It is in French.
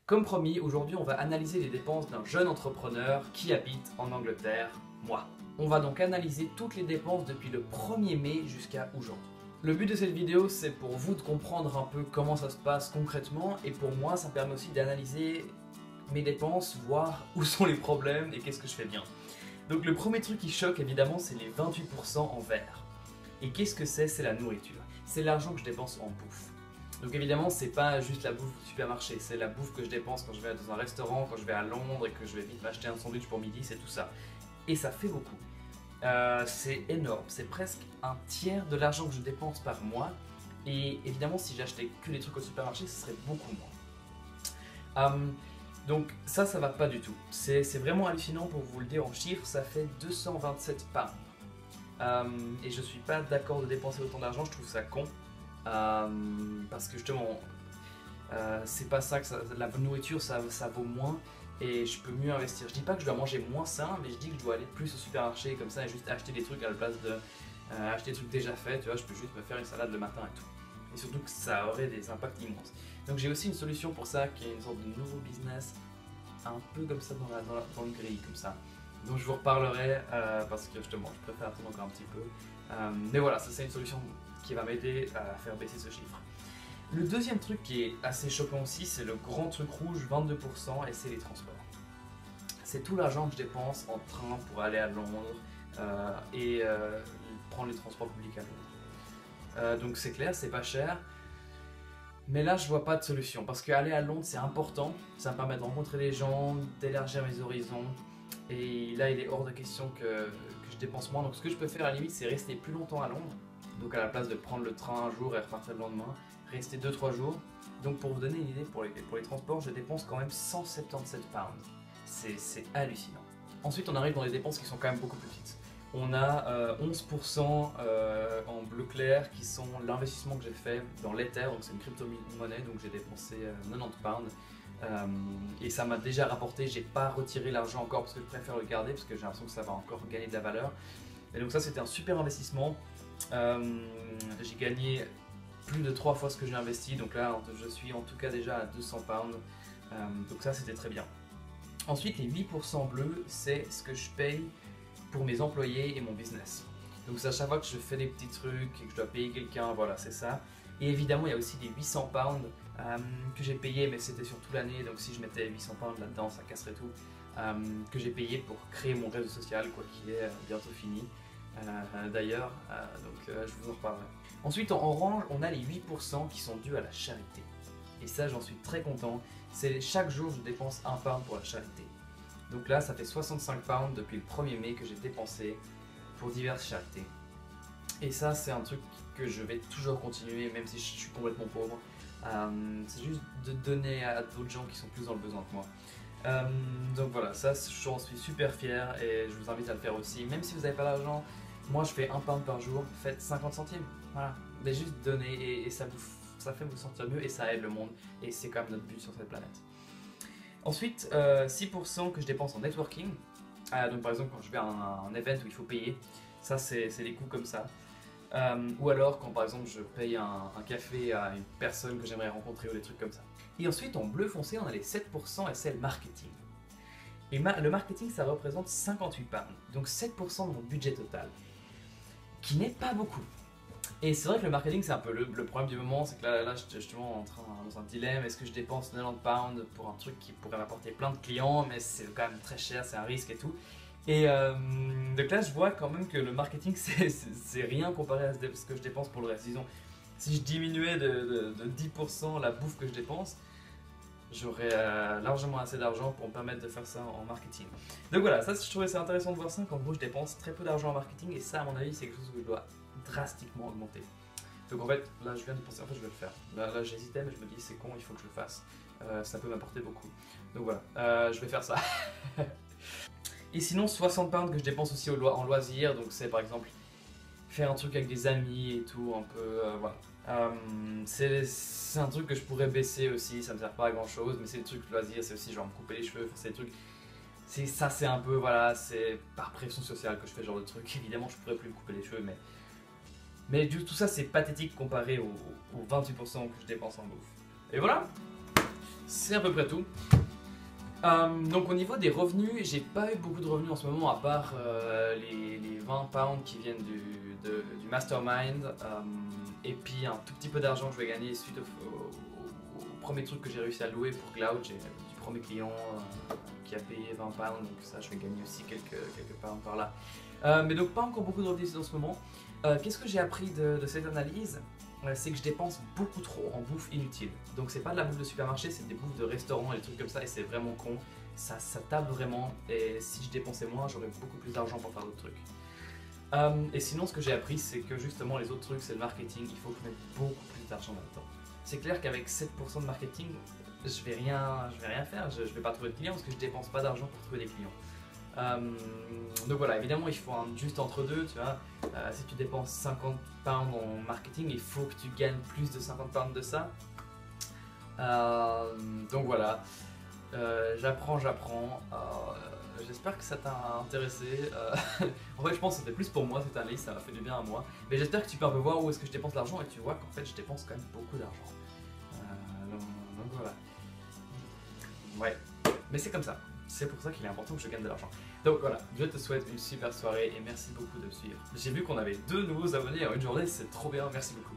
Comme promis, aujourd'hui on va analyser les dépenses d'un jeune entrepreneur qui habite en Angleterre, moi. On va donc analyser toutes les dépenses depuis le 1er mai jusqu'à aujourd'hui. Le but de cette vidéo, c'est pour vous de comprendre un peu comment ça se passe concrètement, et pour moi ça me permet aussi d'analyser mes dépenses, voir où sont les problèmes et qu'est-ce que je fais bien. Donc le premier truc qui choque évidemment, c'est les 28% en vert. Et qu'est-ce que c'est? C'est la nourriture. C'est l'argent que je dépense en bouffe. Donc évidemment, c'est pas juste la bouffe du supermarché, c'est la bouffe que je dépense quand je vais dans un restaurant, quand je vais à Londres et que je vais vite m'acheter un sandwich pour midi, c'est tout ça. Et ça fait beaucoup. C'est énorme, c'est presque un tiers de l'argent que je dépense par mois. Et évidemment, si j'achetais que les trucs au supermarché, ce serait beaucoup moins. Donc ça va pas du tout. C'est vraiment hallucinant pour vous le dire en chiffres, ça fait 227 pounds. Et je suis pas d'accord de dépenser autant d'argent, je trouve ça con. Parce que justement, c'est pas ça que la nourriture ça vaut moins et je peux mieux investir. Je dis pas que je dois manger moins sain, mais je dis que je dois aller plus au supermarché comme ça et juste acheter des trucs à la place de acheter des trucs déjà faits. Tu vois, je peux juste me faire une salade le matin et tout. Et surtout que ça aurait des impacts immenses. Donc j'ai aussi une solution pour ça qui est une sorte de nouveau business, un peu comme ça dans le gris comme ça. Donc je vous reparlerai parce que justement je préfère attendre encore un petit peu. Mais voilà, ça c'est une solution qui va m'aider à faire baisser ce chiffre. Le deuxième truc qui est assez choquant aussi, c'est le grand truc rouge, 22%, et c'est les transports. C'est tout l'argent que je dépense en train pour aller à Londres et prendre les transports publics à Londres. Donc c'est clair, c'est pas cher. Mais là, je vois pas de solution parce qu'aller à Londres, c'est important. Ça me permet de rencontrer des gens, d'élargir mes horizons. Et là, il est hors de question que je dépense moins. Donc ce que je peux faire à la limite, c'est rester plus longtemps à Londres. Donc à la place de prendre le train un jour et repartir le lendemain, rester 2-3 jours. Donc pour vous donner une idée, pour les transports, je dépense quand même 177 pounds. C'est hallucinant. Ensuite, on arrive dans les dépenses qui sont quand même beaucoup plus petites. On a 11% en bleu clair qui sont l'investissement que j'ai fait dans l'Ether, donc c'est une crypto-monnaie, donc j'ai dépensé 90 pounds. Et ça m'a déjà rapporté, j'ai pas retiré l'argent encore parce que je préfère le garder parce que j'ai l'impression que ça va encore gagner de la valeur. Et donc ça c'était un super investissement. J'ai gagné plus de 3 fois ce que j'ai investi, donc là je suis en tout cas déjà à 200 pounds, donc ça c'était très bien. Ensuite les 8% bleus, c'est ce que je paye pour mes employés et mon business. Donc c'est à chaque fois que je fais des petits trucs et que je dois payer quelqu'un, voilà c'est ça. Et évidemment il y a aussi des 800 pounds que j'ai payé, mais c'était sur toute l'année, donc si je mettais 800 pounds là-dedans ça casserait tout, que j'ai payé pour créer mon réseau social, quoi, qui est bientôt fini. D'ailleurs, donc je vous en reparlerai. Ensuite en orange, on a les 8% qui sont dus à la charité. Et ça j'en suis très content, c'est chaque jour je dépense 1 pound pour la charité. Donc là ça fait 65 pounds depuis le 1er mai que j'ai dépensé pour diverses charités. Et ça c'est un truc que je vais toujours continuer même si je suis complètement pauvre. C'est juste de donner à d'autres gens qui sont plus dans le besoin que moi. Donc voilà, ça j'en suis super fier et je vous invite à le faire aussi. Même si vous n'avez pas d'argent, moi je fais 1 pound par jour, faites 50 centimes. Voilà, mais juste donner et ça fait vous sentir mieux et ça aide le monde. Et c'est quand même notre but sur cette planète. Ensuite, 6% que je dépense en networking. Donc par exemple quand je vais à un event où il faut payer, ça c'est des coûts comme ça. Ou alors quand par exemple je paye un café à une personne que j'aimerais rencontrer ou des trucs comme ça. Et ensuite en bleu foncé on a les 7% et c'est le marketing. Et le marketing ça représente 58 pounds, donc 7% de mon budget total, qui n'est pas beaucoup. Et c'est vrai que le marketing c'est un peu le problème du moment, c'est que là je suis justement dans un dilemme, est-ce que je dépense 90 pounds pour un truc qui pourrait m'apporter plein de clients, mais c'est quand même très cher, c'est un risque et tout. Et donc là je vois quand même que le marketing c'est rien comparé à ce que je dépense pour le reste. Disons, si je diminuais de 10% la bouffe que je dépense, j'aurais largement assez d'argent pour me permettre de faire ça en marketing. Donc voilà, ça je trouvais ça intéressant de voir ça, qu'en gros je dépense très peu d'argent en marketing et ça à mon avis c'est quelque chose que je dois drastiquement augmenter. Donc en fait là je viens de penser, en fait je vais le faire. Là j'hésitais mais je me dis c'est con, il faut que je le fasse. Ça peut m'apporter beaucoup. Donc voilà, je vais faire ça. Et sinon 60 pounds que je dépense aussi en loisirs, donc c'est par exemple faire un truc avec des amis et tout, un peu, voilà. C'est un truc que je pourrais baisser aussi, ça me sert pas à grand chose, mais c'est des trucs loisirs, c'est aussi genre me couper les cheveux, c'est des trucs, c'est un peu, voilà, c'est par pression sociale que je fais ce genre de truc. Évidemment je pourrais plus me couper les cheveux, mais tout ça c'est pathétique comparé aux 28% que je dépense en bouffe. Et voilà. c'est à peu près tout. Donc au niveau des revenus, j'ai pas eu beaucoup de revenus en ce moment à part les 20 pounds qui viennent du mastermind et puis un tout petit peu d'argent que je vais gagner suite au premier truc que j'ai réussi à louer pour Cloud. J'ai du premier client qui a payé 20 pounds, donc ça je vais gagner aussi quelques pounds par là. Mais donc pas encore beaucoup de revenus en ce moment. Qu'est-ce que j'ai appris de cette analyse? C'est que je dépense beaucoup trop en bouffe inutile. Donc c'est pas de la bouffe de supermarché, c'est des bouffes de restaurant et des trucs comme ça et c'est vraiment con. Ça tape vraiment et si je dépensais moins, j'aurais beaucoup plus d'argent pour faire d'autres trucs. Et sinon ce que j'ai appris c'est que justement les autres trucs c'est le marketing, il faut que je mette beaucoup plus d'argent là-dedans. C'est clair qu'avec 7% de marketing, je vais rien faire, je vais pas trouver de clients parce que je dépense pas d'argent pour trouver des clients. Donc voilà, évidemment il faut un juste entre deux, tu vois. Si tu dépenses 50 pounds en marketing, il faut que tu gagnes plus de 50 pounds de ça. Donc voilà, j'apprends. J'espère que ça t'a intéressé. En fait je pense que c'était plus pour moi cette analyse, ça m'a fait du bien à moi. Mais j'espère que tu peux un peu voir où est-ce que je dépense l'argent et tu vois qu'en fait je dépense quand même beaucoup d'argent. Donc voilà. Ouais, mais c'est comme ça. C'est pour ça qu'il est important que je gagne de l'argent. Donc voilà, je te souhaite une super soirée et merci beaucoup de me suivre. J'ai vu qu'on avait 2 nouveaux abonnés en une journée, c'est trop bien, merci beaucoup.